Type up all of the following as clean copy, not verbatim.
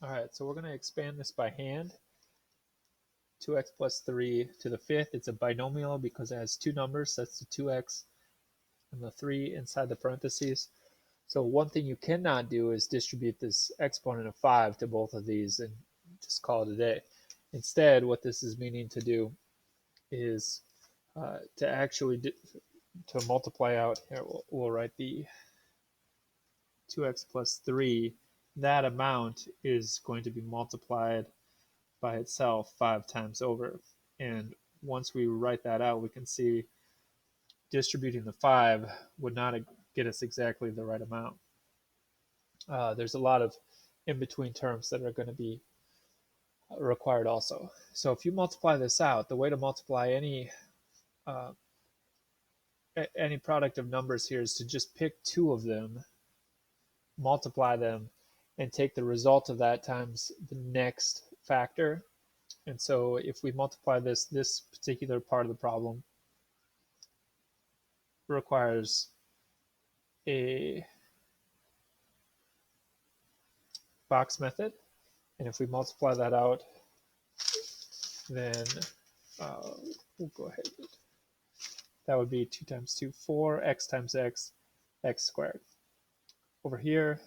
All right, so we're going to expand this by hand. 2x plus 3 to the fifth. It's a binomial because it has two numbers. That's the 2x and the 3 inside the parentheses. So one thing you cannot do is distribute this exponent of 5 to both of these and just call it a day. Instead, what this is meaning to do is to actually to multiply out. Here, we'll write the 2x plus 3. That amount is going to be multiplied by itself 5 times over. And once we write that out, we can see distributing the 5 would not get us exactly the right amount. There's a lot of in-between terms that are going to be required also. So if you multiply this out, the way to multiply uh, any product of numbers here is to just pick two of them, multiply them, and take the result of that times the next factor. And so if we multiply this particular part of the problem requires a box method. And if we multiply that out, then we'll go ahead. That would be 2 times 2, 4, x times x, x squared. Over here,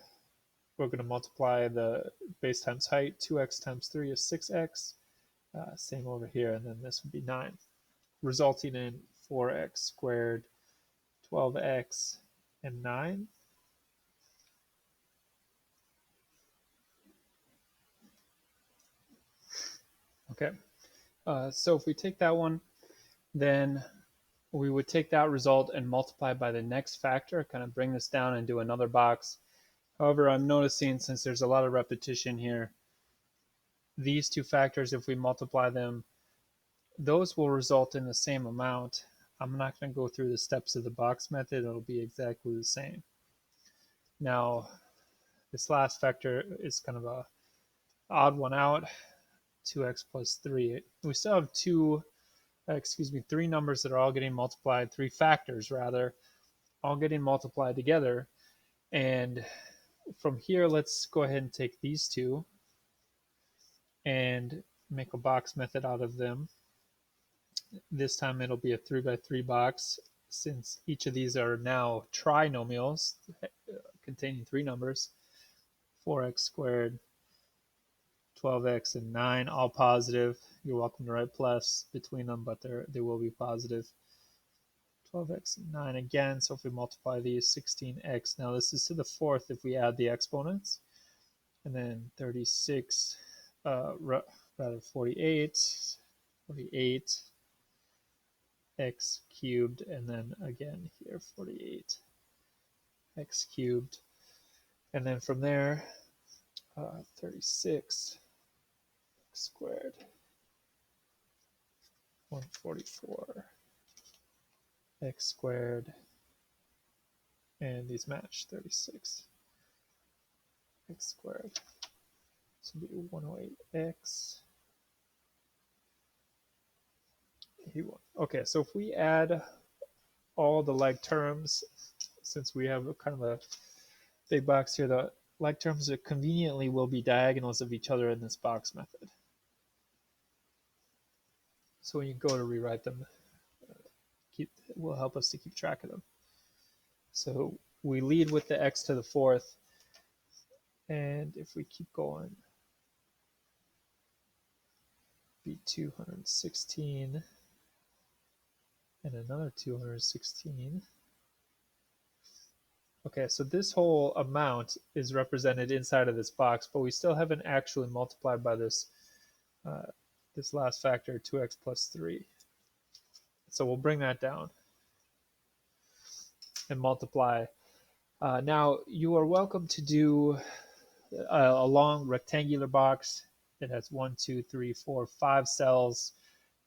we're going to multiply the base times height. 2x times 3 is 6x. Same over here, and then this would be 9, resulting in 4x squared, 12x, and 9. Okay, so if we take that one, then we would take that result and multiply by the next factor, kind of bring this down and do another box. However, I'm noticing since there's a lot of repetition here, these two factors, if we multiply them, those will result in the same amount. I'm not going to go through the steps of the box method. It'll be exactly the same. Now, this last factor is kind of a odd one out, 2x plus 3. We still have three numbers that are all getting multiplied, three factors rather, all getting multiplied together. And from here, let's go ahead and take these two and make a box method out of them. This time it'll be a 3 by 3 box since each of these are now trinomials containing three numbers, 4x squared, 12x, and 9, all positive. You're welcome to write plus between them, but they will be positive. 12x and 9 again, so if we multiply these, 16x. Now this is to the fourth if we add the exponents. And then 36, rather 48, x cubed, and then again here 48 x cubed, and then from there 36 x squared, 144 x squared, and these match 36 x squared. So it'll be 108x. Okay, so if we add all the like terms, since we have kind of a big box here, the like terms that conveniently will be diagonals of each other in this box method. So when you go to rewrite them, it will help us to keep track of them. So we lead with the x to the fourth, and if we keep going, be 216 and another 216. Okay, so this whole amount is represented inside of this box, but we still haven't actually multiplied by this this last factor, 2x plus 3. So we'll bring that down and multiply. Now, you are welcome to do a long rectangular box that has 1, 2, 3, 4, 5 cells,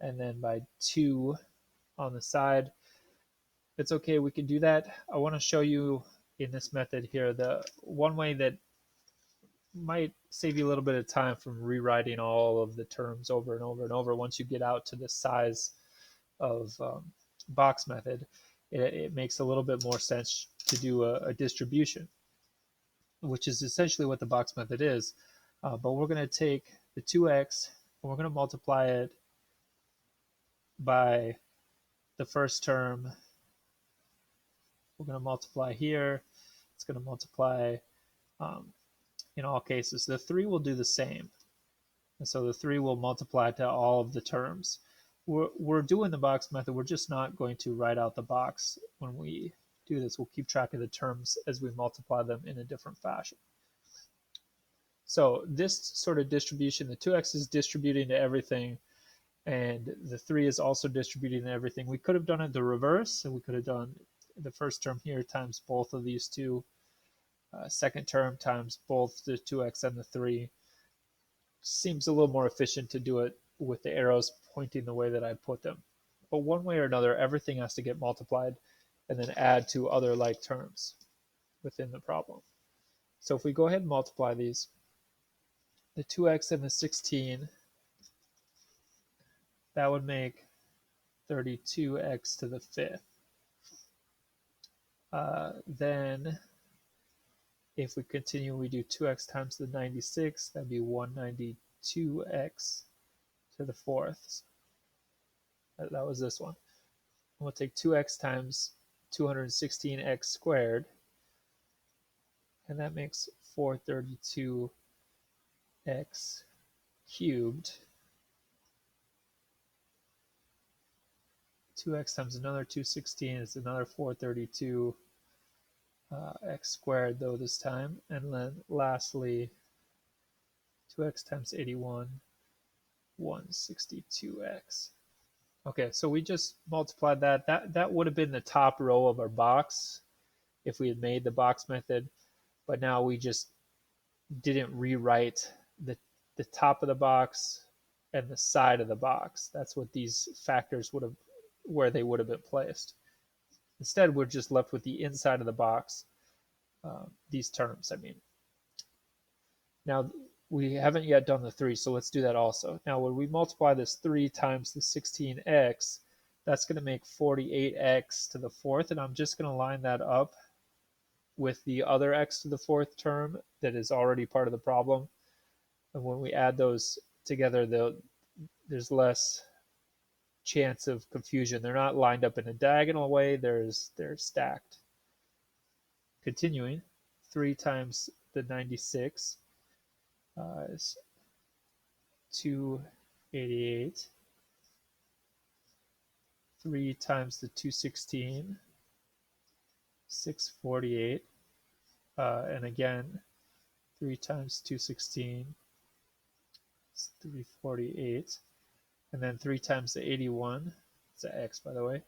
and then by 2 on the side. It's okay, we can do that. I want to show you in this method here the one way that might save you a little bit of time from rewriting all of the terms over and over and over. Once you get out to the size of box method, it makes a little bit more sense to do a distribution, which is essentially what the box method is. But we're going to take the 2x and we're going to multiply it by the first term. We're going to multiply here. It's going to multiply in all cases. The 3 will do the same. And so the 3 will multiply to all of the terms. We're doing the box method. We're just not going to write out the box when we do this. We'll keep track of the terms as we multiply them in a different fashion. So this sort of distribution, the 2x is distributing to everything, and the 3 is also distributing to everything. We could have done it the reverse, so we could have done the first term here times both of these two, second term times both the 2x and the 3. Seems a little more efficient to do it with the arrows pointing the way that I put them. But one way or another, everything has to get multiplied and then add to other like terms within the problem. So if we go ahead and multiply these, the 2x and the 16, that would make 32x to the 5th. Then if we continue, we do 2x times the 96, that'd be 192x to the 4th. That was this one. We'll take 2x times 216x squared, and that makes 432x cubed. 2x times another 216 is another 432 x squared, though this time. And then lastly, 2x times 81, 162x. Okay, so we just multiplied that. That would have been the top row of our box if we had made the box method, but now we just didn't rewrite the top of the box and the side of the box. That's what these factors would have, where they would have been placed. Instead, we're just left with the inside of the box, these terms, I mean. Now, we haven't yet done the 3, so let's do that also. Now, when we multiply this 3 times the 16x, that's going to make 48x to the 4th, and I'm just going to line that up with the other x to the 4th term that is already part of the problem. And when we add those together, there's less chance of confusion. They're not lined up in a diagonal way, they're stacked. Continuing, 3 times the 96 is 288. 3 times the 216, 648. And again, 3 times 216 is 348. And then 3 times the 81, it's an x by the way,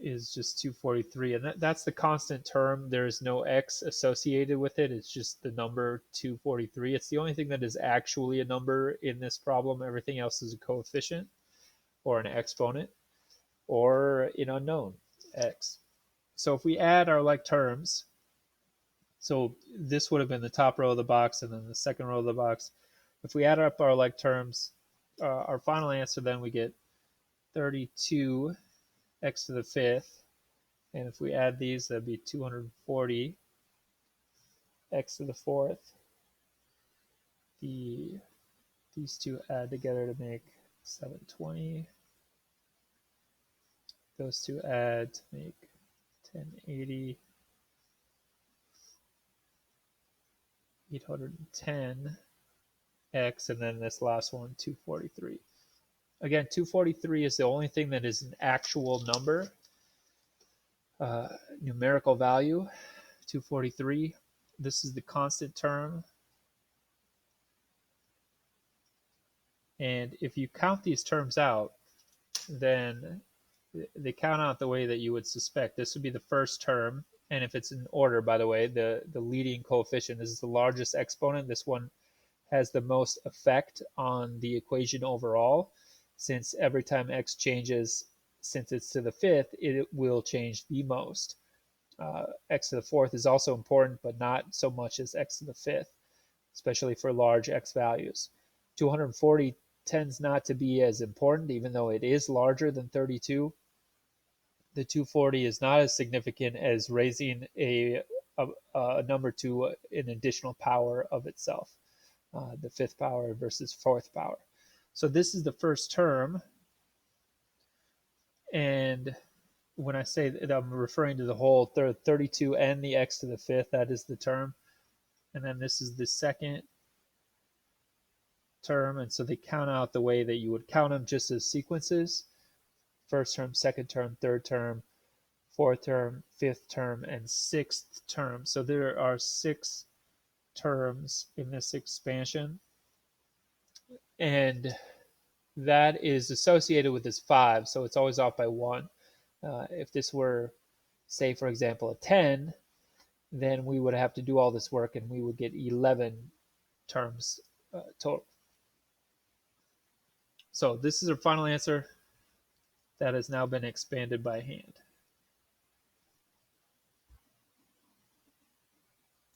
is just 243. And that's the constant term. There's no x associated with it. It's just the number 243. It's the only thing that is actually a number in this problem. Everything else is a coefficient or an exponent or an unknown x. So if we add our like terms, so this would have been the top row of the box and then the second row of the box. If we add up our like terms, our final answer, then we get 32 x to the 5th, and if we add these, that'd be 240 x to the 4th. These two add together to make 720. Those two add to make 1080. 810 x, and then this last one, 243. Again, 243 is the only thing that is an actual number, numerical value, 243. This is the constant term. And if you count these terms out, then they count out the way that you would suspect. This would be the first term, and if it's in order, by the way, the leading coefficient, this is the largest exponent. This one has the most effect on the equation overall, since every time x changes, since it's to the 5th, it will change the most. X to the 4th is also important, but not so much as x to the 5th, especially for large x values. 240 tends not to be as important, even though it is larger than 32. The 240 is not as significant as raising a number to an additional power of itself. the fifth power versus fourth power. So this is the first term, and when I say that, I'm referring to the whole 32 and the x to the fifth, that is the term. And then this is the second term, and so they count out the way that you would count them just as sequences. First term, second term, third term, fourth term, fifth term, and sixth term. So there are 6 terms in this expansion, and that is associated with this 5, so it's always off by 1. If this were, say, for example, a 10, then we would have to do all this work and we would get 11 terms total. So this is our final answer that has now been expanded by hand.